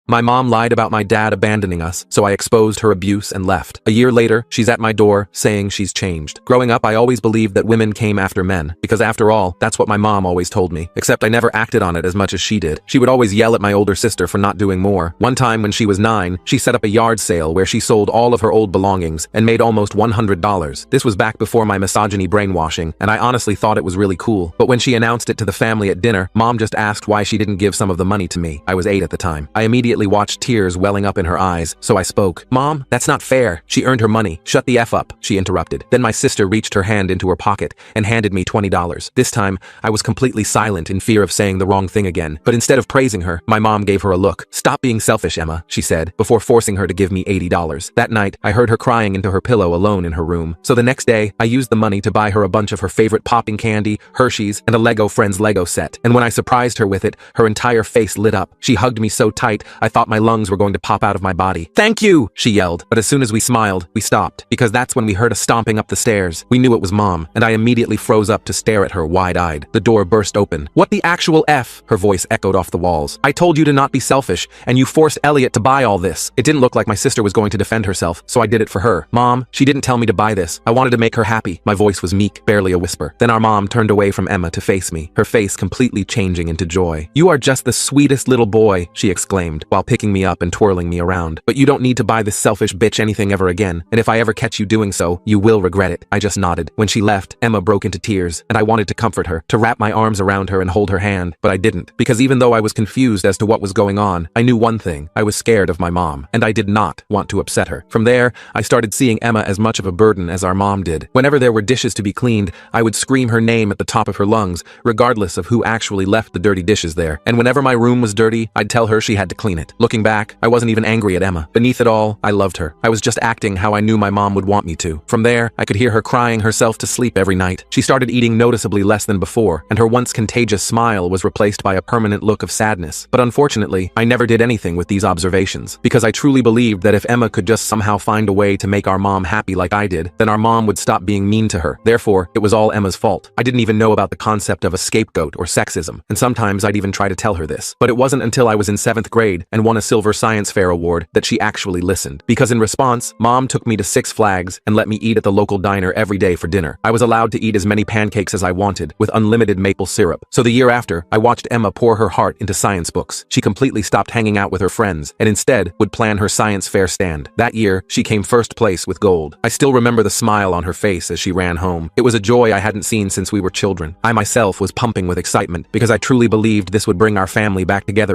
My mom lied about my dad abandoning us, so I exposed her abuse and left. A year later, she's at my door, saying she's changed. Growing up, I always believed that women came after men, because after all, that's what my mom always told me. Except I never acted on it as much as she did. She would always yell at my older sister for not doing more. One time when she was 9, she set up a yard sale where she sold all of her old belongings and made almost $100. This was back before my misogyny brainwashing, and I honestly thought it was really cool. But when she announced it to the family at dinner, Mom just asked why she didn't give some of the money to me. I was 8 at the time. I immediately watched tears welling up in her eyes, so I spoke. "Mom, that's not fair. She earned her money. Shut the F up," she interrupted. Then my sister reached her hand into her pocket and handed me $20. This time, I was completely silent in fear of saying the wrong thing again. But instead of praising her, my mom gave her a look. "Stop being selfish, Emma," she said, before forcing her to give me $80. That night, I heard her crying into her pillow alone in her room. So the next day, I used the money to buy her a bunch of her favorite popping candy, Hershey's, and a Lego Friends Lego set. And when I surprised her with it, her entire face lit up. She hugged me so tight, I thought my lungs were going to pop out of my body. "Thank you," she yelled. But as soon as we smiled, we stopped, because that's when we heard a stomping up the stairs. We knew it was Mom, and I immediately froze up to stare at her wide-eyed. The door burst open. "What the actual F?" her voice echoed off the walls. "I told you to not be selfish, and you forced Elliot to buy all this." It didn't look like my sister was going to defend herself, so I did it for her. "Mom, she didn't tell me to buy this. I wanted to make her happy." My voice was meek, barely a whisper. Then our mom turned away from Emma to face me, her face completely changing into joy. "You are just the sweetest little boy," she exclaimed, while picking me up and twirling me around. "But you don't need to buy this selfish bitch anything ever again, and if I ever catch you doing so, you will regret it." I just nodded. When she left, Emma broke into tears, and I wanted to comfort her, to wrap my arms around her and hold her hand, but I didn't, because even though I was confused as to what was going on, I knew one thing: I was scared of my mom, and I did not want to upset her. From there, I started seeing Emma as much of a burden as our mom did. Whenever there were dishes to be cleaned, I would scream her name at the top of her lungs, regardless of who actually left the dirty dishes there. And whenever my room was dirty, I'd tell her she had to clean it. Looking back, I wasn't even angry at Emma. Beneath it all, I loved her. I was just acting how I knew my mom would want me to. From there, I could hear her crying herself to sleep every night. She started eating noticeably less than before, and her once contagious smile was replaced by a permanent look of sadness. But unfortunately, I never did anything with these observations, because I truly believed that if Emma could just somehow find a way to make our mom happy like I did, then our mom would stop being mean to her. Therefore, it was all Emma's fault. I didn't even know about the concept of a scapegoat or sexism, and sometimes I'd even try to tell her this. But it wasn't until I was in 7th grade and won a Silver Science Fair award that she actually listened. Because in response, Mom took me to Six Flags and let me eat at the local diner every day for dinner. I was allowed to eat as many pancakes as I wanted, with unlimited maple syrup. So the year after, I watched Emma pour her heart into science books. She completely stopped hanging out with her friends, and instead would plan her science fair stand. That year, she came first place with gold. I still remember the smile on her face as she ran home. It was a joy I hadn't seen since we were children. I myself was pumping with excitement, because I truly believed this would bring our family back together